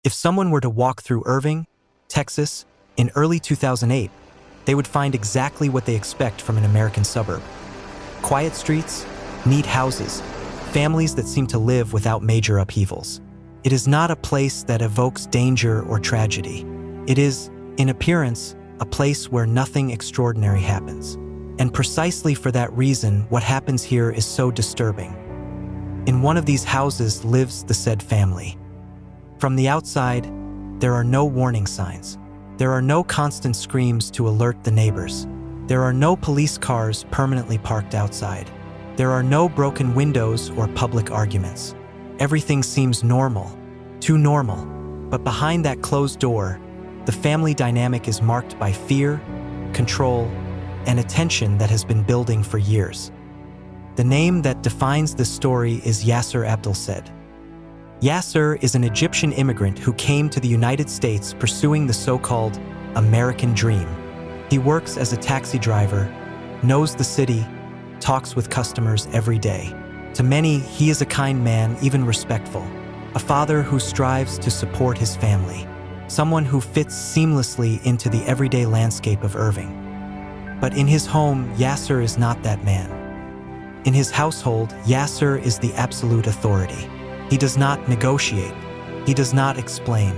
If someone were to walk through Irving, Texas, in early 2008, they would find exactly what they expect from an American suburb. Quiet streets, neat houses, families that seem to live without major upheavals. It is not a place that evokes danger or tragedy. It is, in appearance, a place where nothing extraordinary happens. And precisely for that reason, what happens here is so disturbing. In one of these houses lives the Said family. From the outside, there are no warning signs. There are no constant screams to alert the neighbors. There are no police cars permanently parked outside. There are no broken windows or public arguments. Everything seems normal, too normal. But behind that closed door, the family dynamic is marked by fear, control, and a tension that has been building for years. The name that defines this story is Yaser Said. Yaser is an Egyptian immigrant who came to the United States pursuing the so-called American dream. He works as a taxi driver, knows the city, talks with customers every day. To many, he is a kind man, even respectful. A father who strives to support his family. Someone who fits seamlessly into the everyday landscape of Irving. But in his home, Yaser is not that man. In his household, Yaser is the absolute authority. He does not negotiate. He does not explain.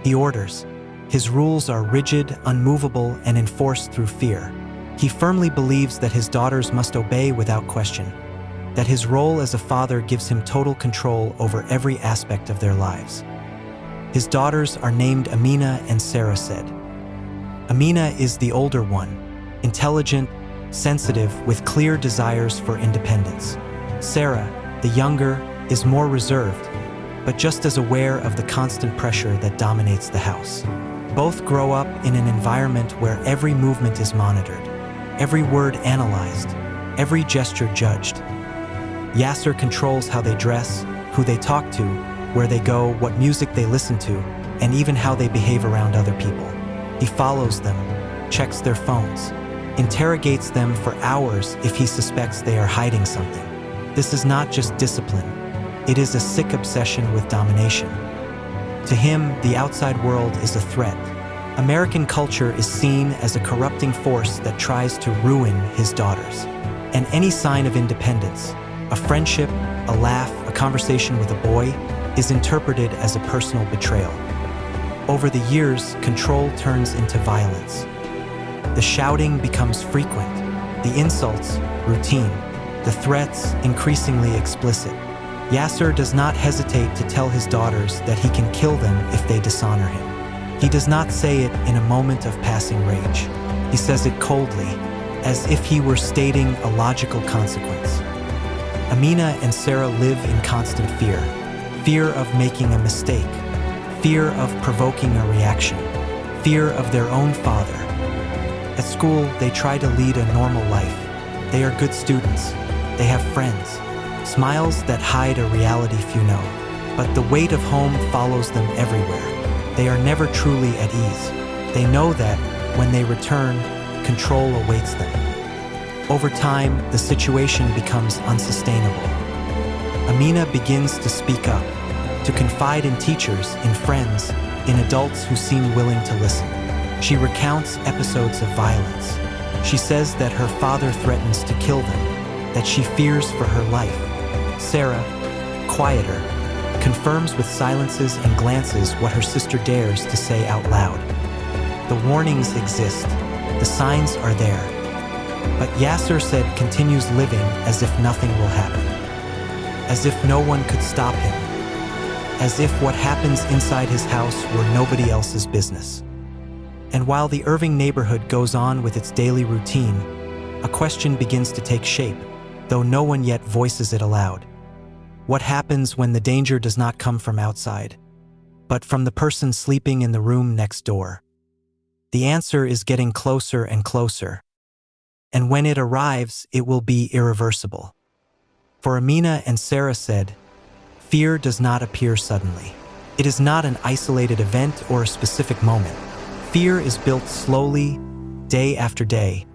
He orders. His rules are rigid, unmovable, and enforced through fear. He firmly believes that his daughters must obey without question, that his role as a father gives him total control over every aspect of their lives. His daughters are named Amina and Yaser Said. Amina is the older one, intelligent, sensitive, with clear desires for independence. Sarah, the younger, is more reserved, but just as aware of the constant pressure that dominates the house. Both grow up in an environment where every movement is monitored, every word analyzed, every gesture judged. Yaser controls how they dress, who they talk to, where they go, what music they listen to, and even how they behave around other people. He follows them, checks their phones, interrogates them for hours if he suspects they are hiding something. This is not just discipline. It is a sick obsession with domination. To him, the outside world is a threat. American culture is seen as a corrupting force that tries to ruin his daughters. And any sign of independence, a friendship, a laugh, a conversation with a boy, is interpreted as a personal betrayal. Over the years, control turns into violence. The shouting becomes frequent, the insults routine, the threats increasingly explicit. Yaser does not hesitate to tell his daughters that he can kill them if they dishonor him. He does not say it in a moment of passing rage. He says it coldly, as if he were stating a logical consequence. Amina and Sarah live in constant fear. Fear of making a mistake. Fear of provoking a reaction. Fear of their own father. At school, they try to lead a normal life. They are good students. They have friends. Smiles that hide a reality few know. But the weight of home follows them everywhere. They are never truly at ease. They know that, when they return, control awaits them. Over time, the situation becomes unsustainable. Amina begins to speak up, to confide in teachers, in friends, in adults who seem willing to listen. She recounts episodes of violence. She says that her father threatens to kill them, that she fears for her life. Sarah, quieter, confirms with silences and glances what her sister dares to say out loud. The warnings exist. The signs are there. But Yaser Said continues living as if nothing will happen. As if no one could stop him. As if what happens inside his house were nobody else's business. And while the Irving neighborhood goes on with its daily routine, a question begins to take shape, though no one yet voices it aloud. What happens when the danger does not come from outside, but from the person sleeping in the room next door? The answer is getting closer and closer. And when it arrives, it will be irreversible. For Amina and Yaser Said, fear does not appear suddenly. It is not an isolated event or a specific moment. Fear is built slowly, day after day,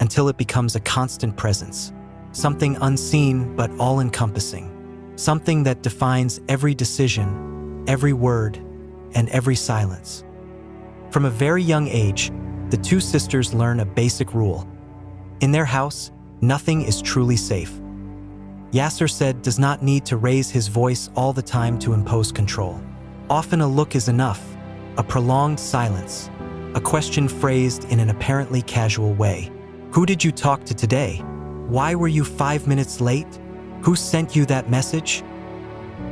until it becomes a constant presence. Something unseen but all-encompassing. Something that defines every decision, every word, and every silence. From a very young age, the two sisters learn a basic rule. In their house, nothing is truly safe. Yaser Said does not need to raise his voice all the time to impose control. Often a look is enough, a prolonged silence, a question phrased in an apparently casual way. Who did you talk to today? Why were you 5 minutes late? Who sent you that message?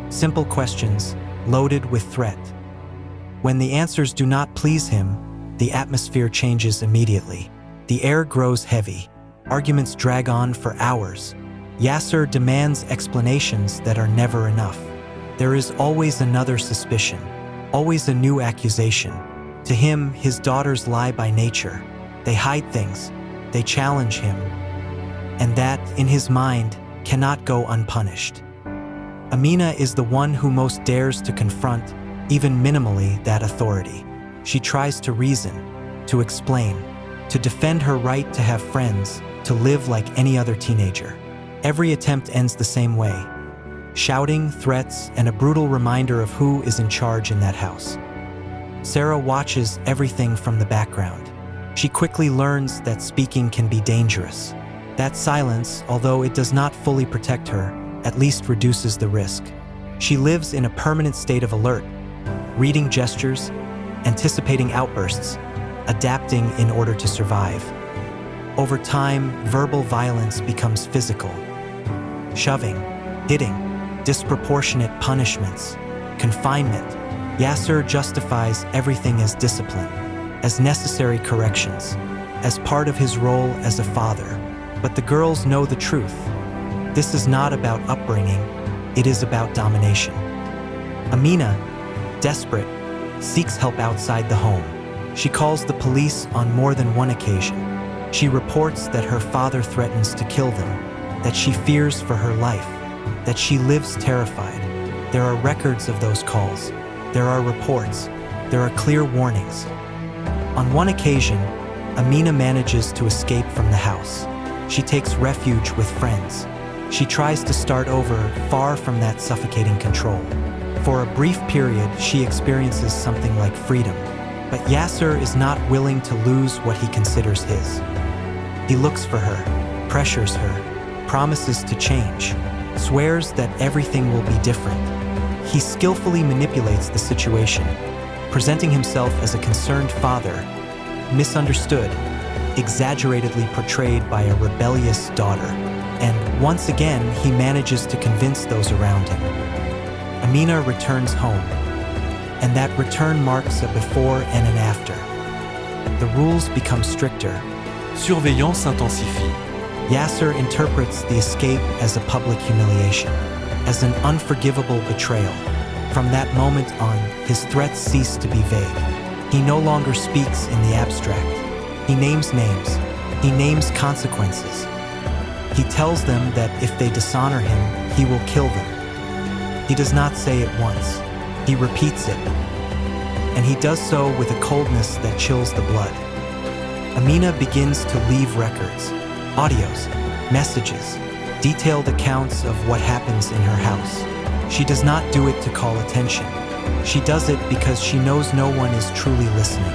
Simple questions, loaded with threat. When the answers do not please him, the atmosphere changes immediately. The air grows heavy. Arguments drag on for hours. Yaser demands explanations that are never enough. There is always another suspicion, always a new accusation. To him, his daughters lie by nature. They hide things. They challenge him. And that, in his mind, cannot go unpunished. Amina is the one who most dares to confront, even minimally, that authority. She tries to reason, to explain, to defend her right to have friends, to live like any other teenager. Every attempt ends the same way. Shouting, threats, and a brutal reminder of who is in charge in that house. Sarah watches everything from the background. She quickly learns that speaking can be dangerous. That silence, although it does not fully protect her, at least reduces the risk. She lives in a permanent state of alert, reading gestures, anticipating outbursts, adapting in order to survive. Over time, verbal violence becomes physical. Shoving, hitting, disproportionate punishments, confinement. Yaser justifies everything as discipline, as necessary corrections, as part of his role as a father. But the girls know the truth. This is not about upbringing, it is about domination. Amina, desperate, seeks help outside the home. She calls the police on more than one occasion. She reports that her father threatens to kill them, that she fears for her life, that she lives terrified. There are records of those calls. There are reports. There are clear warnings. On one occasion, Amina manages to escape from the house. She takes refuge with friends. She tries to start over far from that suffocating control. For a brief period, she experiences something like freedom. But Yaser is not willing to lose what he considers his. He looks for her, pressures her, promises to change, swears that everything will be different. He skillfully manipulates the situation, presenting himself as a concerned father, misunderstood, exaggeratedly portrayed by a rebellious daughter. And once again, he manages to convince those around him. Amina returns home, and that return marks a before and an after. The rules become stricter. Surveillance s'intensifie. Yaser interprets the escape as a public humiliation, as an unforgivable betrayal. From that moment on, his threats cease to be vague. He no longer speaks in the abstract. He names names. He names consequences. He tells them that if they dishonor him, he will kill them. He does not say it once. He repeats it. And he does so with a coldness that chills the blood. Amina begins to leave records, audios, messages, detailed accounts of what happens in her house. She does not do it to call attention. She does it because she knows no one is truly listening.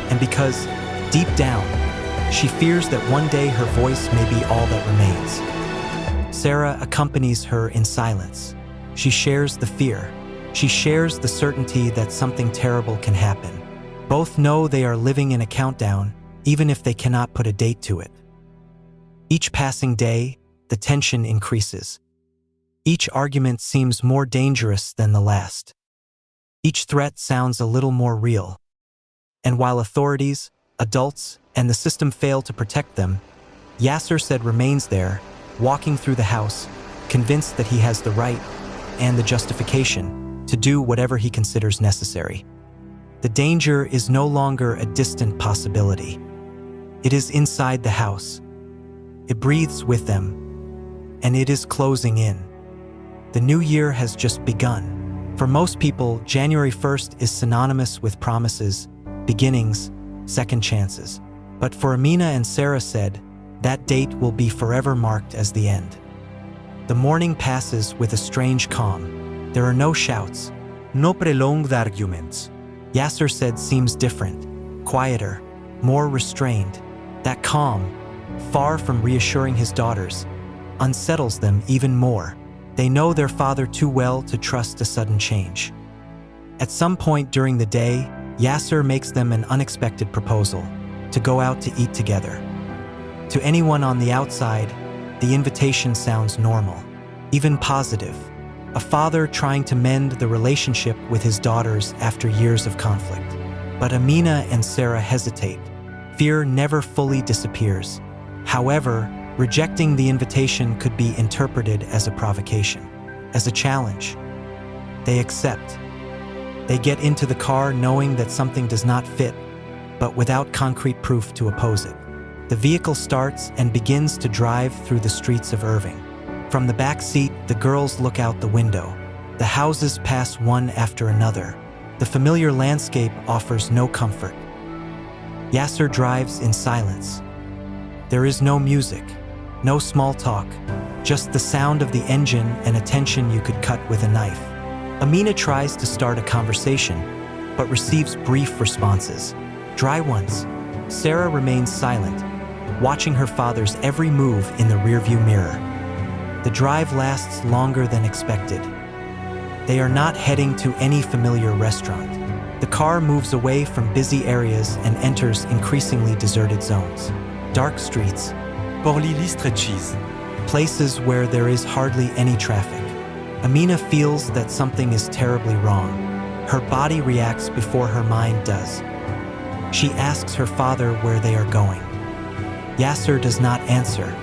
And because, deep down, she fears that one day her voice may be all that remains. Sarah accompanies her in silence. She shares the fear. She shares the certainty that something terrible can happen. Both know they are living in a countdown, even if they cannot put a date to it. Each passing day, the tension increases. Each argument seems more dangerous than the last. Each threat sounds a little more real. And while authorities, adults, and the system fail to protect them, Yaser Said remains there, walking through the house, convinced that he has the right and the justification to do whatever he considers necessary. The danger is no longer a distant possibility. It is inside the house. It breathes with them, and it is closing in. The new year has just begun. For most people, January 1st is synonymous with promises, beginnings, second chances. But for Amina and Sarah Said, that date will be forever marked as the end. The morning passes with a strange calm. There are no shouts, no prolonged arguments, Yaser Said seems different, quieter, more restrained. That calm, far from reassuring his daughters, unsettles them even more. They know their father too well to trust a sudden change. At some point during the day, Yaser makes them an unexpected proposal to go out to eat together. To anyone on the outside, the invitation sounds normal, even positive. A father trying to mend the relationship with his daughters after years of conflict. But Amina and Sarah hesitate. Fear never fully disappears. However, rejecting the invitation could be interpreted as a provocation, as a challenge. They accept. They get into the car knowing that something does not fit, but without concrete proof to oppose it. The vehicle starts and begins to drive through the streets of Irving. From the back seat, the girls look out the window. The houses pass one after another. The familiar landscape offers no comfort. Yaser drives in silence. There is no music, no small talk, just the sound of the engine and a tension you could cut with a knife. Amina tries to start a conversation, but receives brief responses. Dry ones. Sarah remains silent, watching her father's every move in the rearview mirror. The drive lasts longer than expected. They are not heading to any familiar restaurant. The car moves away from busy areas and enters increasingly deserted zones. Dark streets. Porli-Listretchis. Places where there is hardly any traffic. Amina feels that something is terribly wrong. Her body reacts before her mind does. She asks her father where they are going. Yaser does not answer.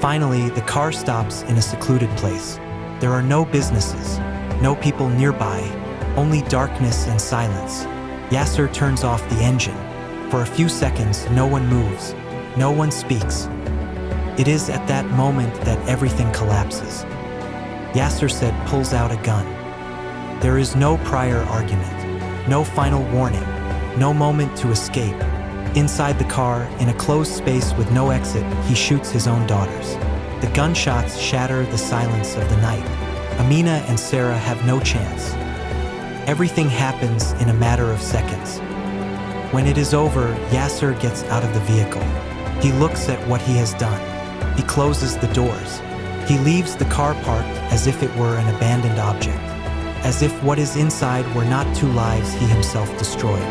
Finally, the car stops in a secluded place. There are no businesses, no people nearby, only darkness and silence. Yaser turns off the engine. For a few seconds, no one moves, no one speaks. It is at that moment that everything collapses. Yaser Said pulls out a gun. There is no prior argument, no final warning, no moment to escape. Inside the car, in a closed space with no exit, he shoots his own daughters. The gunshots shatter the silence of the night. Amina and Sarah have no chance. Everything happens in a matter of seconds. When it is over, Yaser gets out of the vehicle. He looks at what he has done. He closes the doors. He leaves the car parked as if it were an abandoned object, as if what is inside were not two lives he himself destroyed.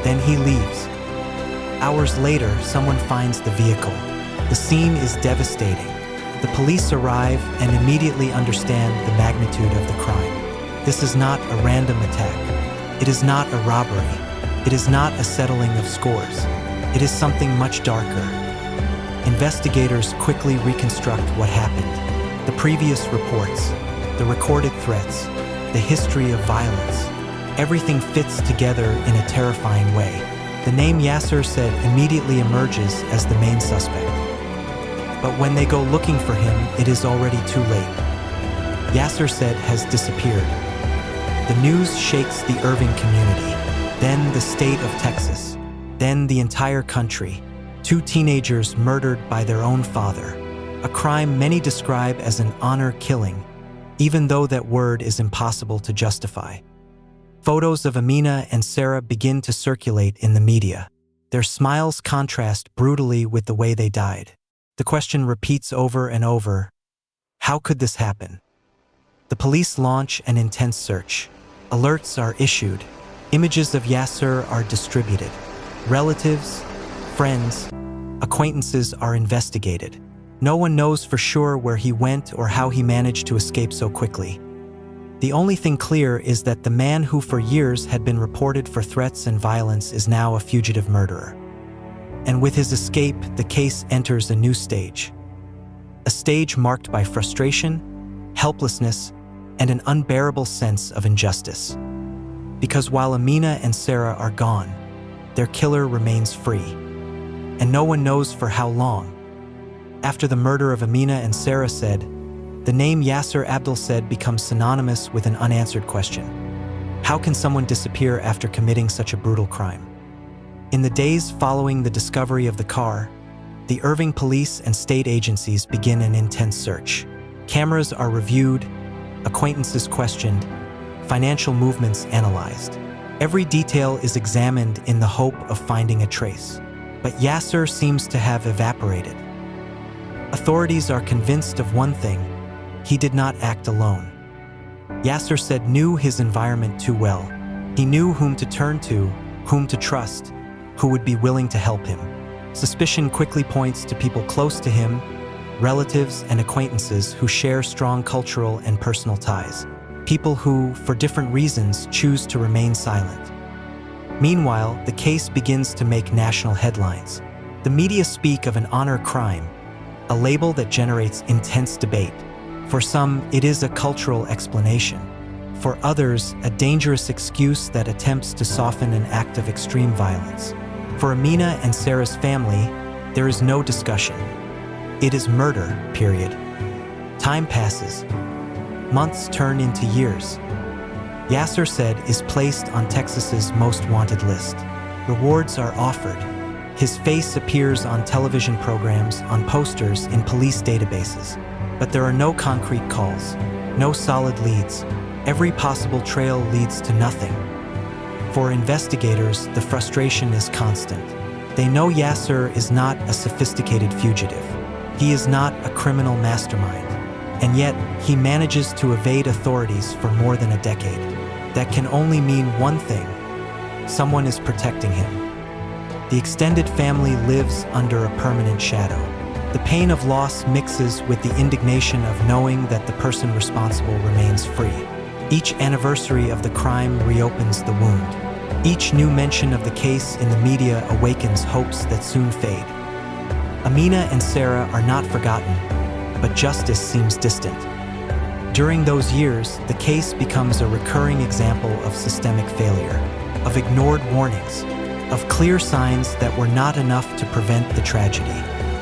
Then he leaves. Hours later, someone finds the vehicle. The scene is devastating. The police arrive and immediately understand the magnitude of the crime. This is not a random attack. It is not a robbery. It is not a settling of scores. It is something much darker. Investigators quickly reconstruct what happened. The previous reports, the recorded threats, the history of violence. Everything fits together in a terrifying way. The name Yaser Said immediately emerges as the main suspect. But when they go looking for him, it is already too late. Yaser Said has disappeared. The news shakes the Irving community, then the state of Texas, then the entire country. 2 teenagers murdered by their own father, a crime many describe as an honor killing, even though that word is impossible to justify. Photos of Amina and Sarah begin to circulate in the media. Their smiles contrast brutally with the way they died. The question repeats over and over, how could this happen? The police launch an intense search. Alerts are issued. Images of Yaser are distributed. Relatives, friends, acquaintances are investigated. No one knows for sure where he went or how he managed to escape so quickly. The only thing clear is that the man who for years had been reported for threats and violence is now a fugitive murderer. And with his escape, the case enters a new stage. A stage marked by frustration, helplessness, and an unbearable sense of injustice. Because while Amina and Sarah are gone, their killer remains free. And no one knows for how long. After the murder of Amina and Sarah Said, the name Yaser Said becomes synonymous with an unanswered question. How can someone disappear after committing such a brutal crime? In the days following the discovery of the car, the Irving police and state agencies begin an intense search. Cameras are reviewed, acquaintances questioned, financial movements analyzed. Every detail is examined in the hope of finding a trace. But Yaser seems to have evaporated. Authorities are convinced of one thing: he did not act alone. Yaser Said knew his environment too well. He knew whom to turn to, whom to trust, who would be willing to help him. Suspicion quickly points to people close to him, relatives and acquaintances who share strong cultural and personal ties. People who, for different reasons, choose to remain silent. Meanwhile, the case begins to make national headlines. The media speak of an honor crime, a label that generates intense debate. For some, it is a cultural explanation. For others, a dangerous excuse that attempts to soften an act of extreme violence. For Amina and Sarah's family, there is no discussion. It is murder, period. Time passes. Months turn into years. Yaser Said is placed on Texas's most wanted list. Rewards are offered. His face appears on television programs, on posters, in police databases. But there are no concrete calls, no solid leads. Every possible trail leads to nothing. For investigators, the frustration is constant. They know Yaser is not a sophisticated fugitive. He is not a criminal mastermind. And yet, he manages to evade authorities for more than a decade. That can only mean one thing: someone is protecting him. The extended family lives under a permanent shadow. The pain of loss mixes with the indignation of knowing that the person responsible remains free. Each anniversary of the crime reopens the wound. Each new mention of the case in the media awakens hopes that soon fade. Amina and Sarah are not forgotten, but justice seems distant. During those years, the case becomes a recurring example of systemic failure, of ignored warnings, of clear signs that were not enough to prevent the tragedy.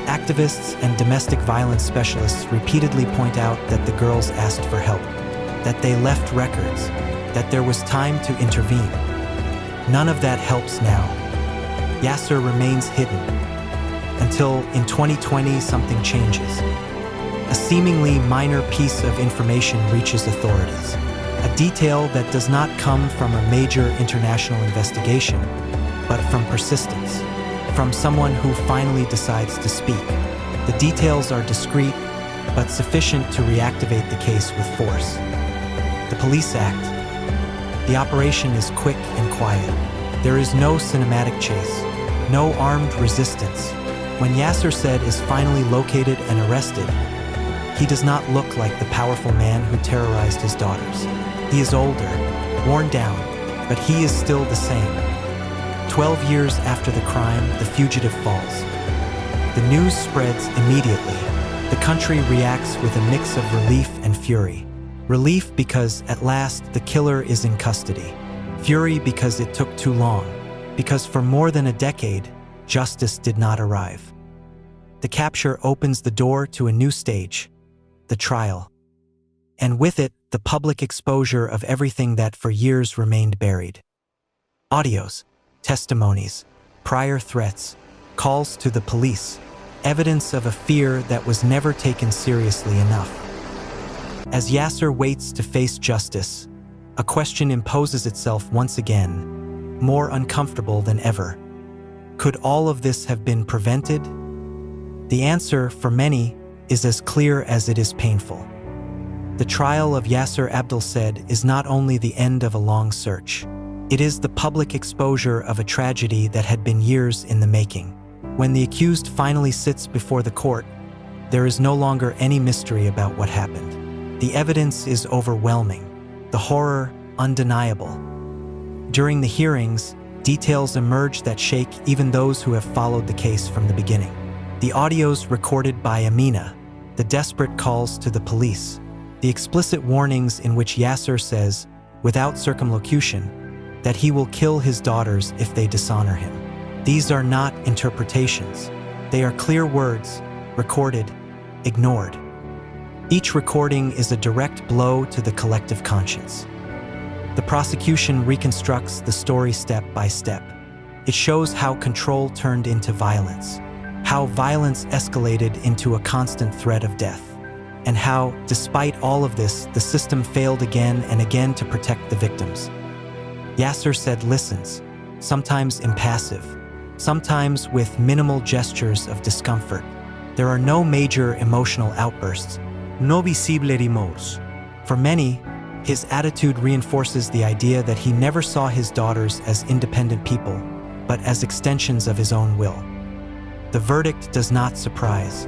Activists and domestic violence specialists repeatedly point out that the girls asked for help, that they left records, that there was time to intervene. None of that helps now. Yaser remains hidden, until in 2020 something changes. A seemingly minor piece of information reaches authorities, a detail that does not come from a major international investigation, but from persistence, from someone who finally decides to speak. The details are discreet, but sufficient to reactivate the case with force. The police act. The operation is quick and quiet. There is no cinematic chase, no armed resistance. When Yaser Said is finally located and arrested, he does not look like the powerful man who terrorized his daughters. He is older, worn down, but he is still the same. 12 years after the crime, the fugitive falls. The news spreads immediately. The country reacts with a mix of relief and fury. Relief because, at last, the killer is in custody. Fury because it took too long. Because for more than a decade, justice did not arrive. The capture opens the door to a new stage, the trial. And with it, the public exposure of everything that for years remained buried. Audios, testimonies, prior threats, calls to the police, evidence of a fear that was never taken seriously enough. As Yaser waits to face justice, a question imposes itself once again, more uncomfortable than ever. Could all of this have been prevented? The answer, for many, is as clear as it is painful. The trial of Yaser Said is not only the end of a long search. It is the public exposure of a tragedy that had been years in the making. When the accused finally sits before the court, there is no longer any mystery about what happened. The evidence is overwhelming, the horror undeniable. During the hearings, details emerge that shake even those who have followed the case from the beginning. The audios recorded by Amina, the desperate calls to the police, the explicit warnings in which Yaser says, without circumlocution, that he will kill his daughters if they dishonor him. These are not interpretations. They are clear words, recorded, ignored. Each recording is a direct blow to the collective conscience. The prosecution reconstructs the story step by step. It shows how control turned into violence, how violence escalated into a constant threat of death, and how, despite all of this, the system failed again and again to protect the victims. Yaser Said listens, sometimes impassive, sometimes with minimal gestures of discomfort. There are no major emotional outbursts, No visible remorse. For many, his attitude reinforces the idea that he never saw his daughters as independent people, but as extensions of his own will. The verdict does not surprise.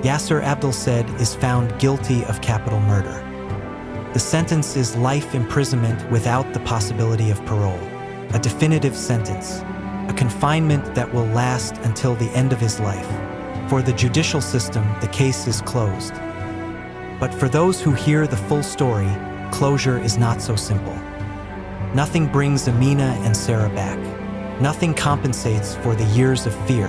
Yaser Said is found guilty of capital murder. The sentence is life imprisonment without the possibility of parole, a definitive sentence, a confinement that will last until the end of his life. For the judicial system, the case is closed. But for those who hear the full story, closure is not so simple. Nothing brings Amina and Sarah back. Nothing compensates for the years of fear.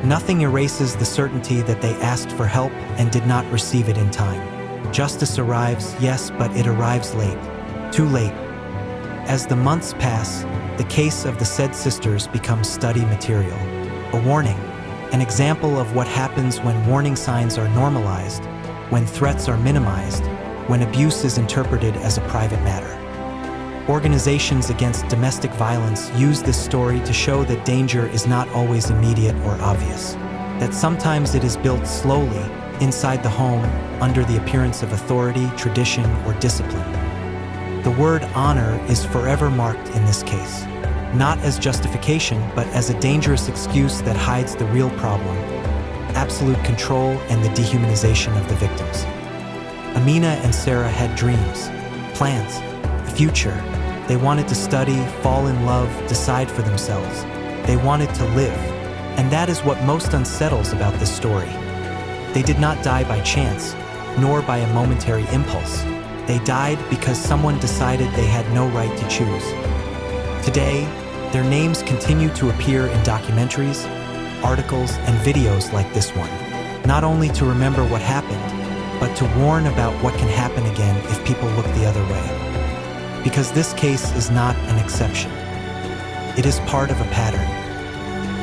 Nothing erases the certainty that they asked for help and did not receive it in time. Justice arrives, yes, but it arrives late. Too late. As the months pass, the case of the Said sisters becomes study material. A warning, an example of what happens when warning signs are normalized, when threats are minimized, when abuse is interpreted as a private matter. Organizations against domestic violence use this story to show that danger is not always immediate or obvious, that sometimes it is built slowly, inside the home, under the appearance of authority, tradition, or discipline. The word honor is forever marked in this case, not as justification, but as a dangerous excuse that hides the real problem: absolute control and the dehumanization of the victims. Amina and Sarah had dreams, plans, a future. They wanted to study, fall in love, decide for themselves. They wanted to live, and that is what most unsettles about this story. They did not die by chance, nor by a momentary impulse. They died because someone decided they had no right to choose. Today, their names continue to appear in documentaries, articles, and videos like this one, not only to remember what happened, but to warn about what can happen again if people look the other way. Because this case is not an exception. It is part of a pattern.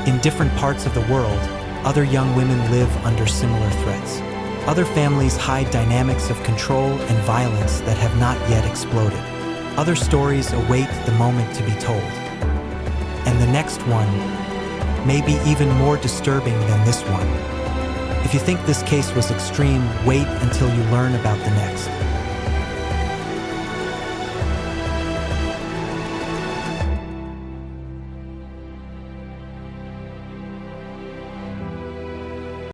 In different parts of the world, other young women live under similar threats. Other families hide dynamics of control and violence that have not yet exploded. Other stories await the moment to be told. And the next one may be even more disturbing than this one. If you think this case was extreme, wait until you learn about the next.